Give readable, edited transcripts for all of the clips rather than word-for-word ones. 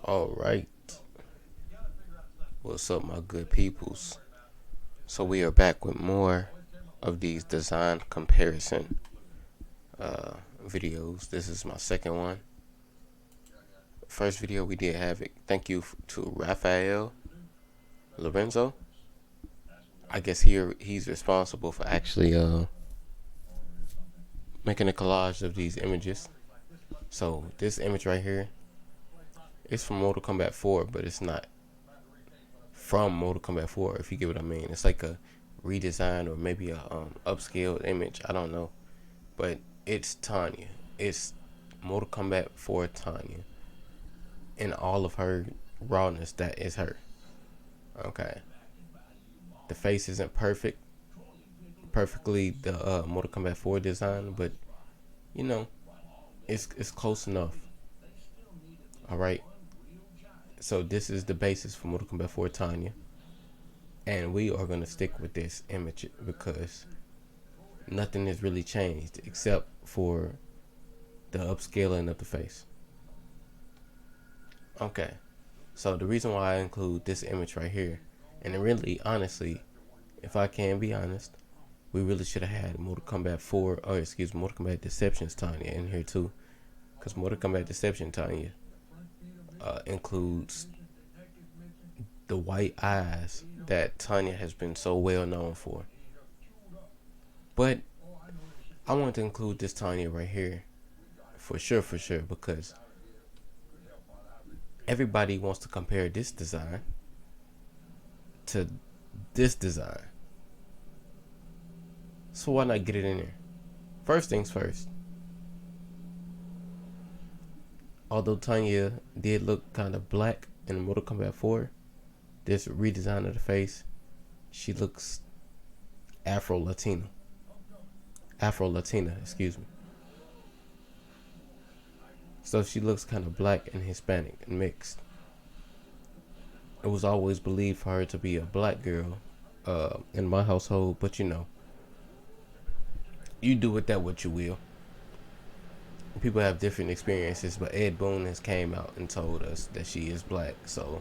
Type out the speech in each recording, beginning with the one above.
All right, what's up, my good peoples? So we are back with more of these design comparison uh, videos. This is my second one. First video we did have it. Thank you to Rafael Lorenzo. I guess he's responsible for actually making a collage of these images. So this image right here is from Mortal Kombat 4, but it's not from Mortal Kombat 4. If you get what I mean, it's like a redesign or maybe a upscaled image. I don't know, but it's Tanya. It's Mortal Kombat 4 Tanya in all of her rawness. That is her. Okay, the face isn't perfectly the Mortal Kombat 4 design, but you know it's close enough. All right. So this is the basis for Mortal Kombat 4 Tanya, and we are gonna stick with this image because nothing has really changed except for the upscaling of the face. Okay, so the reason why I include this image right here, and it really, honestly, if I can be honest, we really should have had Mortal Kombat 4, or excuse me, Mortal Kombat Deceptions Tanya in here too, because Mortal Kombat Deception Tanya includes the white eyes that Tanya has been so well known for. But I want to include this Tanya right here for sure, because everybody wants to compare this design to this design. So why not get it in there? First things first. Although Tanya did look kind of black in Mortal Kombat 4, this redesign of the face, she looks Afro-Latina. Afro-Latina, excuse me. So she looks kind of black and Hispanic and mixed. It was always believed for her to be a black girl in my household, but you do with that what you will. People have different experiences, but Ed Boon has came out and told us that she is black. So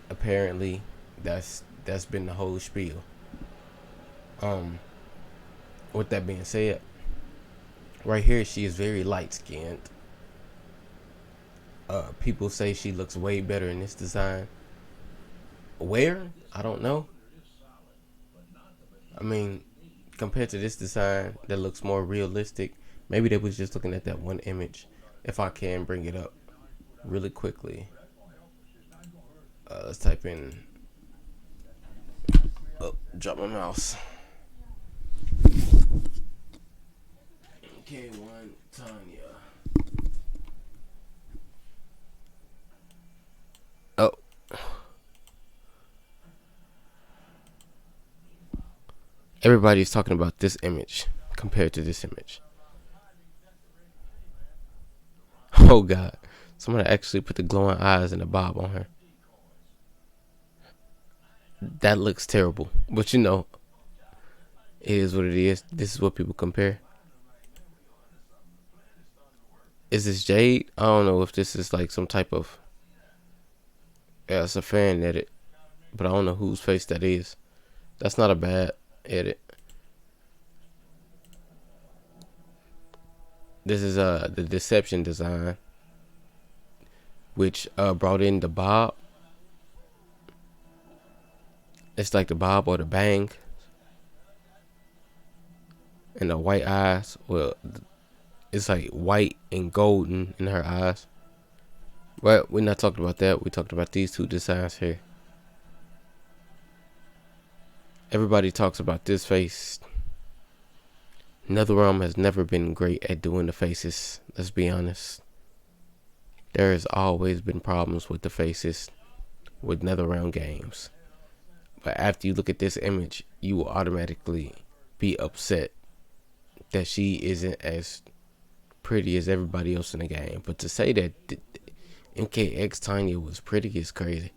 apparently, that's been the whole spiel. With that being said, right here she is very light skinned. People say she looks way better in this design. Where? I don't know. I mean, compared to this design that looks more realistic, maybe they was just looking at that one image. If I can bring it up really quickly, let's type in. Oh, drop my mouse. Mk1 Tanya. Oh, everybody's talking about this image compared to this image. Oh God, someone actually put the glowing eyes and the bob on her. That looks terrible, but it is what it is. This is what people compare. Is this Jade? I don't know if this is like some type of. Yeah, it's a fan edit, but I don't know whose face that is. That's not a bad edit. This is the Deception design, which brought in the bob. It's like the bob or the bang, and the white eyes. Well, it's like white and golden in her eyes. But we're not talking about that. We talked about these two designs here. Everybody talks about this face. NetherRealm has never been great at doing the faces. Let's be honest. There has always been problems with the faces with NetherRealm games. But after you look at this image, you will automatically be upset that she isn't as pretty as everybody else in the game. But to say that MKX Tanya was pretty is crazy.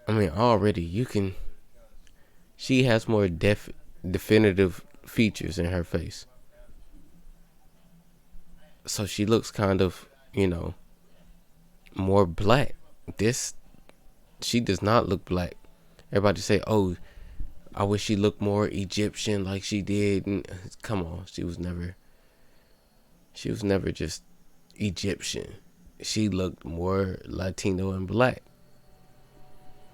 I mean, already she has more definitive features in her face. So she looks kind of, more black. This, she does not look black. Everybody say, "Oh, I wish she looked more Egyptian like she did." And come on, she was never just Egyptian. She looked more Latino and black.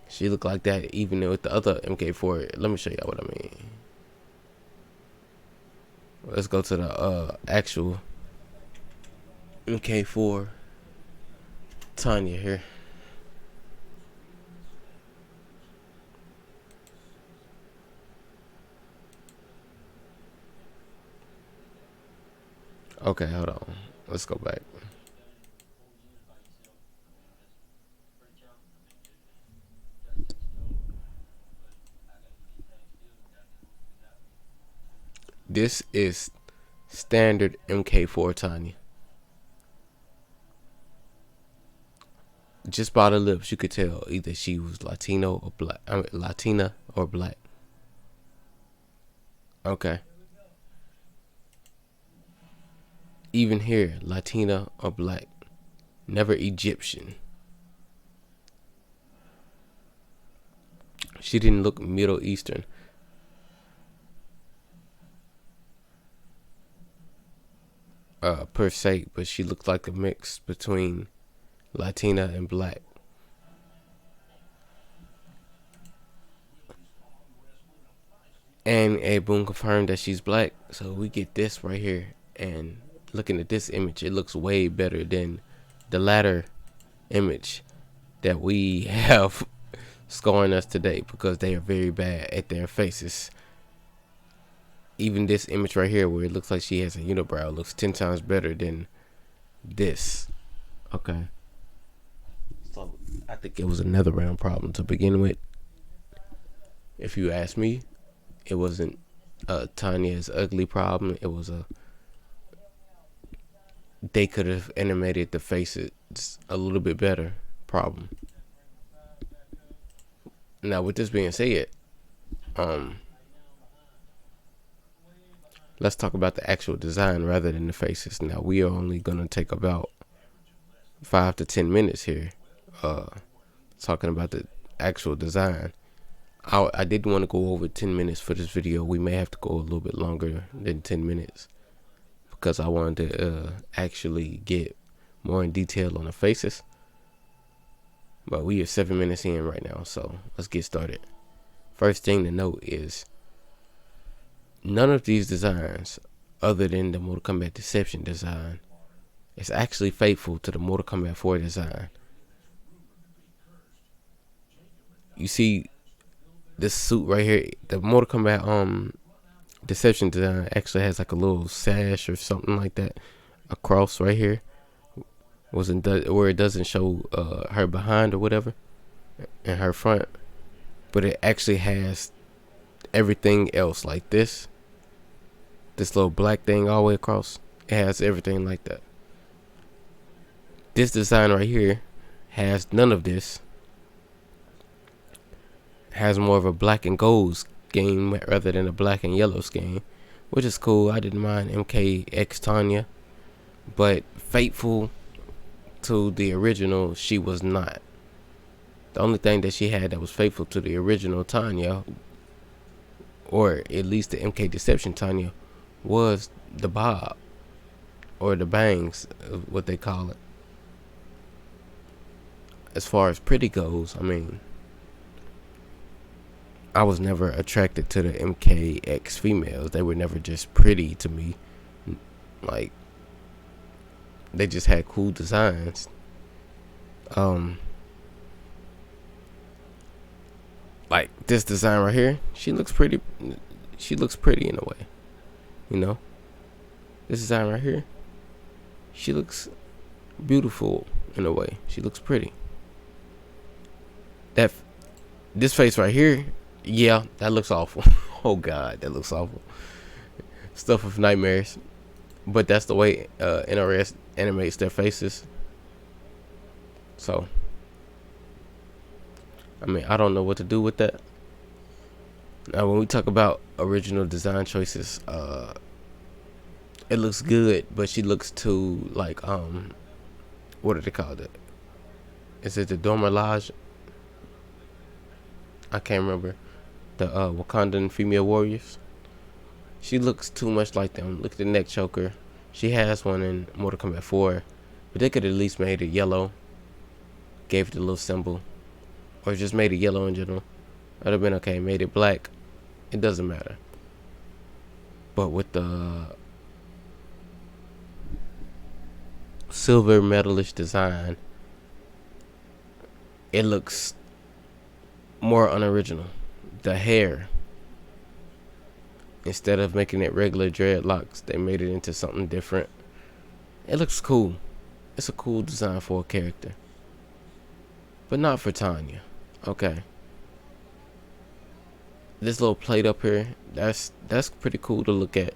She looked like that even with the other Mk4. Let me show y'all what I mean. Let's go to the actual Mk4 Tanya here. Okay, hold on. Let's go back. This is standard Mk4 Tanya. Just by the lips, you could tell either she was Latino or black. Latina or black. Okay. Even here, Latina or black. Never Egyptian. She didn't look Middle Eastern. Per se, but she looked like a mix between Latina and black. And A Boom confirmed that she's black. So we get this right here. And looking at this image, it looks way better than the latter image that we have scoring us today, because they are very bad at their faces. Even this image right here, where it looks like she has a unibrow, looks 10 times better than this. Okay. So I think it was another round problem to begin with. If you ask me, it wasn't Tanya's ugly problem. It was they could have animated the faces a little bit better problem. Now, with this being said, let's talk about the actual design rather than the faces. Now, we are only gonna take about 5 to 10 minutes here, talking about the actual design. I didn't want to go over 10 minutes for this video. We may have to go a little bit longer than 10 minutes because I wanted to actually get more in detail on the faces. But we are 7 minutes in right now, so let's get started. First thing to note is none of these designs, other than the Mortal Kombat Deception design, is actually faithful to the Mortal Kombat 4 design. You see this suit right here, the Mortal Kombat Deception design actually has like a little sash or something like that across right here, where it doesn't show her behind or whatever and her front, but it actually has everything else like this little black thing all the way across. It has everything like that. This design right here has none of this. Has more of a black and gold scheme rather than a black and yellow scheme, which is cool. I didn't mind MKX Tanya, but faithful to the original, she was not. The only thing that she had that was faithful to the original Tanya, or at least the MK Deception Tanya, was the bob, or the bangs, what they call it. As far as pretty goes, I mean, I was never attracted to the MKX females. They were never just pretty to me. Like, they just had cool designs. Like this design right here, she looks pretty. She looks pretty in a way, you know. This design right here, she looks beautiful in a way. She looks pretty. This face right here, yeah, that looks awful. Oh God, that looks awful. Stuff of nightmares. But that's the way NRS animates their faces. So, I mean, I don't know what to do with that. Now, when we talk about original design choices, It looks good, but she looks too like what do they call it? Is it the Dormelage? I can't remember. The Wakandan female warriors. She looks too much like them. Look at the neck choker. She has one in Mortal Kombat 4, but they could at least made it yellow. Gave it the little symbol, or just made it yellow in general. That'd have been okay. Made it black. It doesn't matter. But with the silver metalish design, it looks more unoriginal. The hair, instead of making it regular dreadlocks, they made it into something different. It looks cool. It's a cool design for a character, but not for Tanya. Okay. This little plate up here, that's pretty cool to look at.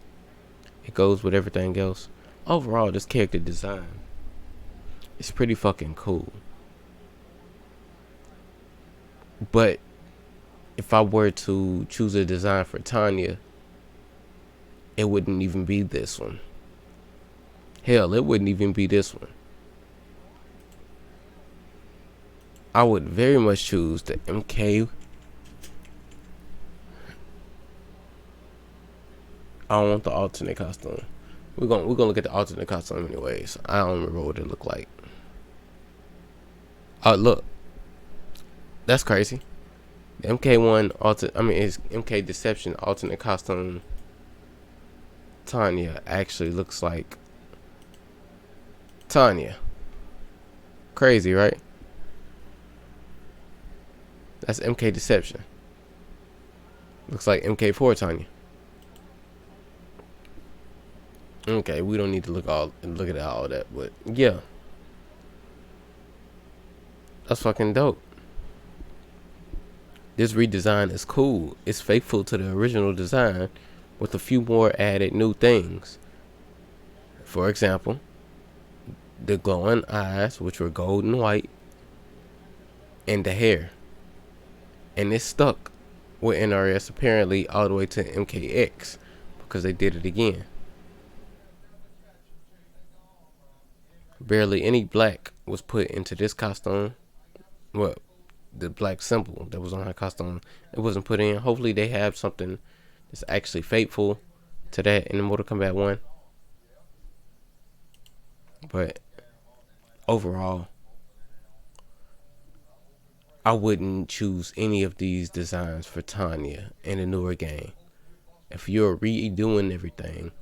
It goes with everything else. Overall, this character design is pretty fucking cool. But if I were to choose a design for Tanya, it wouldn't even be this one. Hell, it wouldn't even be this one. I would very much choose the Mk. I don't want the alternate costume. We're gonna look at the alternate costume anyways. I don't remember what it looked like. Oh look, that's crazy. The Mk1 it's MK Deception alternate costume. Tanya actually looks like Tanya. Crazy, right? That's MK Deception. Looks like Mk4 Tanya. Okay, we don't need to look at all that, but yeah, that's fucking dope. This redesign is cool. It's faithful to the original design with a few more added new things. For example, the glowing eyes, which were gold and white, and the hair. And it's stuck with NRS apparently all the way to MKX because they did it again. Barely any black was put into this costume. Well, the black symbol that was on her costume, it wasn't put in. Hopefully they have something that's actually faithful to that in the Mortal Kombat 1. But overall, I wouldn't choose any of these designs for Tanya in a newer game. If you're redoing everything,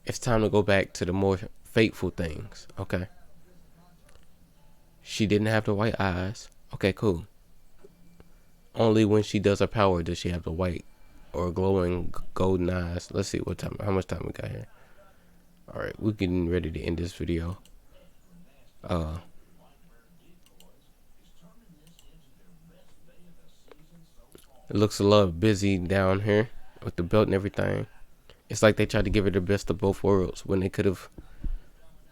it's time to go back to the more faithful things, okay? She didn't have the white eyes. Okay, cool. Only when she does her power does she have the white or glowing golden eyes. Let's see how much time we got here. Alright, we're getting ready to end this video. It looks a little busy down here with the belt and everything. It's like they tried to give her the best of both worlds when they could have.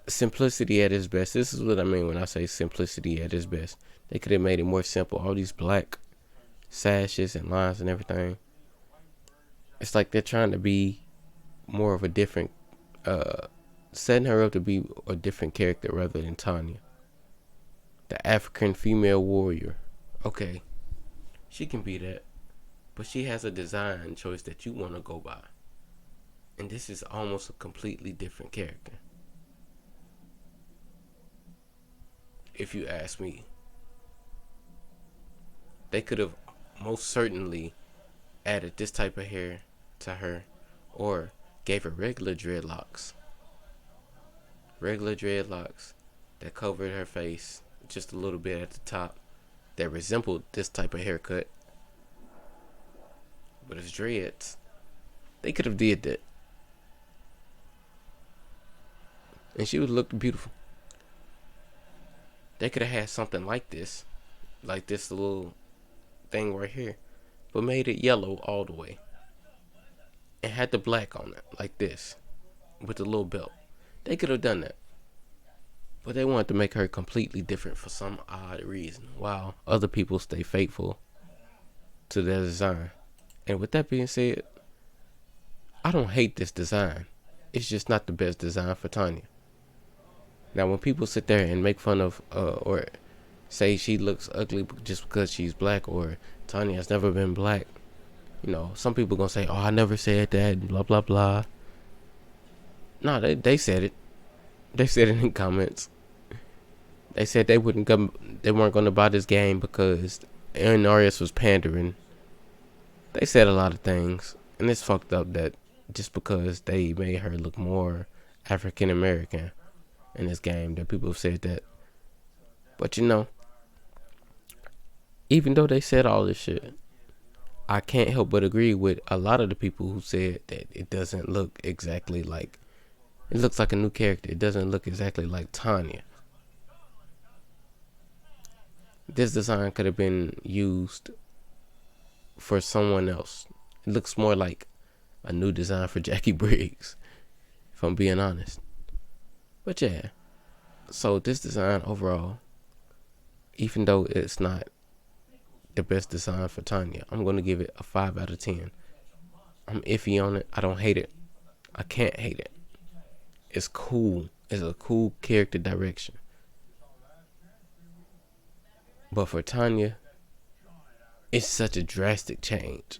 Simplicity at its best. This is what I mean when I say simplicity at its best. They could have made it more simple. All these black sashes and lines and everything. It's like they're trying to be more of a different, setting her up to be a different character rather than Tanya. The African female warrior. Okay, she can be that. But she has a design choice that you want to go by. And this is almost a completely different character. If you ask me. They could have most certainly added this type of hair to her. Or gave her regular dreadlocks. Regular dreadlocks that covered her face just a little bit at the top. That resembled this type of haircut. But it's dreads. They could have did that. And she would have looked beautiful. They could have had something like this little thing right here, but made it yellow all the way. And had the black on it, like this, with the little belt. They could have done that. But they wanted to make her completely different for some odd reason, while other people stay faithful to their design. And with that being said, I don't hate this design. it's just not the best design for Tanya. Now, when people sit there and make fun of or say she looks ugly just because she's black, or Tanya has never been black, some people gonna say, "Oh, I never said that," blah blah blah. No, they said it. They said it in comments. They said they weren't gonna buy this game because NRS was pandering. They said a lot of things, and it's fucked up that just because they made her look more African American in this game, that people have said that. But even though they said all this shit, I can't help but agree with a lot of the people who said that it doesn't look exactly like. It looks like a new character. It doesn't look exactly like Tanya. This design could have been used for someone else. It looks more like a new design for Jackie Briggs, if I'm being honest. But yeah, so this design overall, even though it's not the best design for Tanya, I'm going to give it a 5 out of 10. I'm iffy on it. I don't hate it. I can't hate it. It's cool. It's a cool character direction. But for Tanya, it's such a drastic change.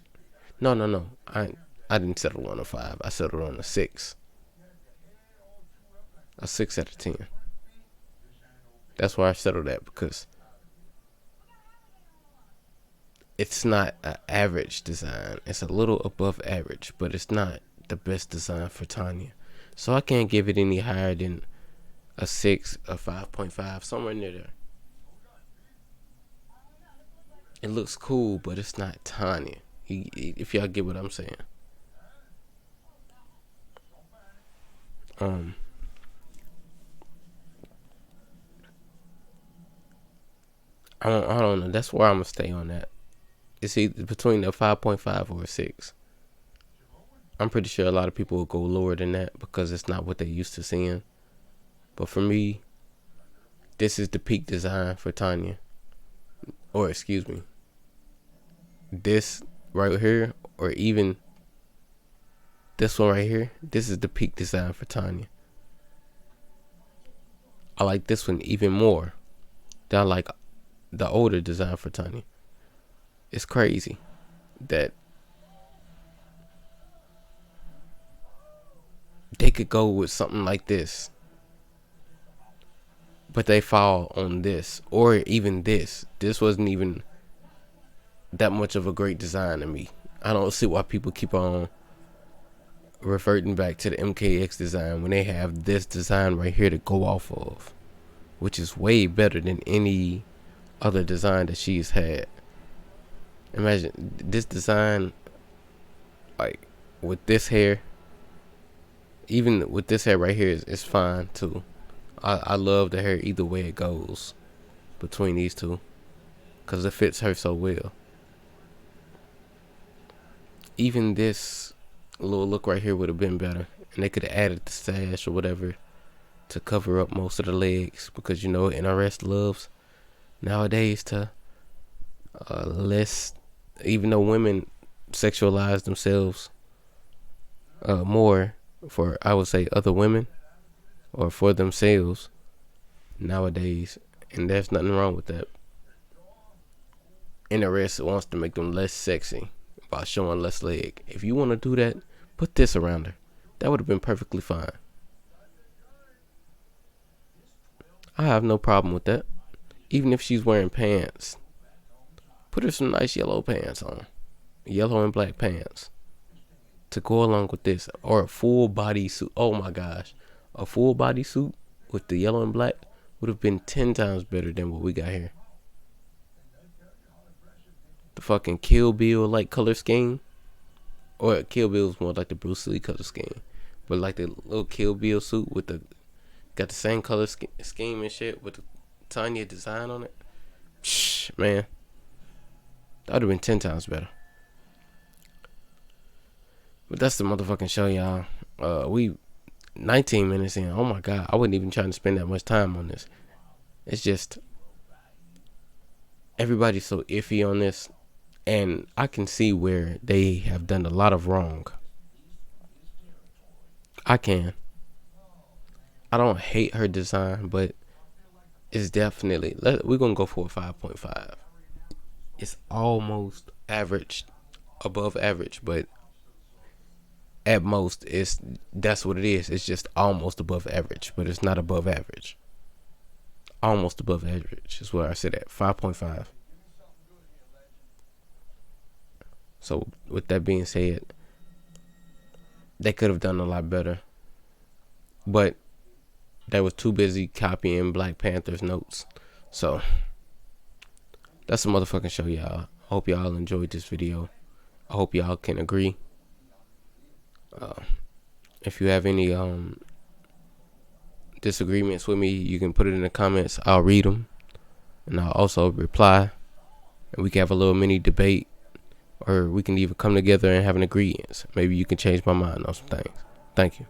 No. I didn't settle on a 5. I settled on a 6. A 6 out of 10. That's where I settled at, because it's not an average design. It's a little above average, but it's not the best design for Tanya. So I can't give it any higher than a 6, a 5.5, somewhere near there. It looks cool, but it's not Tanya. If y'all get what I'm saying. I don't know. That's where I'm gonna stay on that. It's either between a 5.5 or a 6. I'm pretty sure a lot of people will go lower than that because it's not what they're used to seeing. But for me, this is the peak design for Tanya. Or excuse me, this right here, or even this one right here, this is the peak design for Tanya. I like this one even more than I like the older design for Tanya. It's crazy that they could go with something like this, but they fall on this, or even this. This wasn't even that much of a great design to me. I don't see why people keep on reverting back to the MKX design when they have this design right here to go off of, which is way better than any other design that she's had. Imagine this design, like with this hair. Even with this hair right here, it's fine too. I love the hair either way it goes between these two, because it fits her so well. Even this little look right here would have been better, and they could have added the sash or whatever to cover up most of the legs, because NRS loves nowadays to less, even though women sexualize themselves more for, I would say, other women or for themselves nowadays, and there's nothing wrong with that. NRS wants to make them less sexy by showing less leg. If you want to do that, put this around her. That would have been perfectly fine. I have no problem with that. Even if she's wearing pants, put her some nice yellow pants on. Yellow and black pants to go along with this, or a full body suit. Oh my gosh, a full body suit with the yellow and black would have been 10 times better than what we got here. The fucking Kill Bill like color scheme, or Kill Bill's more like the Bruce Lee color scheme, but like the little Kill Bill suit with got the same color scheme and shit with the Tanya design on it. Man, that would have been 10 times better. But that's the motherfucking show, y'all. We 19 minutes in. Oh my god, I wasn't even trying to spend that much time on this. It's just everybody's so iffy on this, and I can see where they have done a lot of wrong. I can. I don't hate her design, but it's definitely, we're gonna go for a 5.5. It's almost average, above average, but at most that's what it is. It's just almost above average, but it's not above average. Almost above average is where I sit at 5.5. So with that being said, they could have done a lot better, but they was too busy copying Black Panther's notes. So that's a motherfucking show, y'all. I hope y'all enjoyed this video. I hope y'all can agree. If you have any disagreements with me, you can put it in the comments. I'll read them, and I'll also reply, and we can have a little mini debate, or we can even come together and have an agreement. Maybe you can change my mind on some things. Thank you.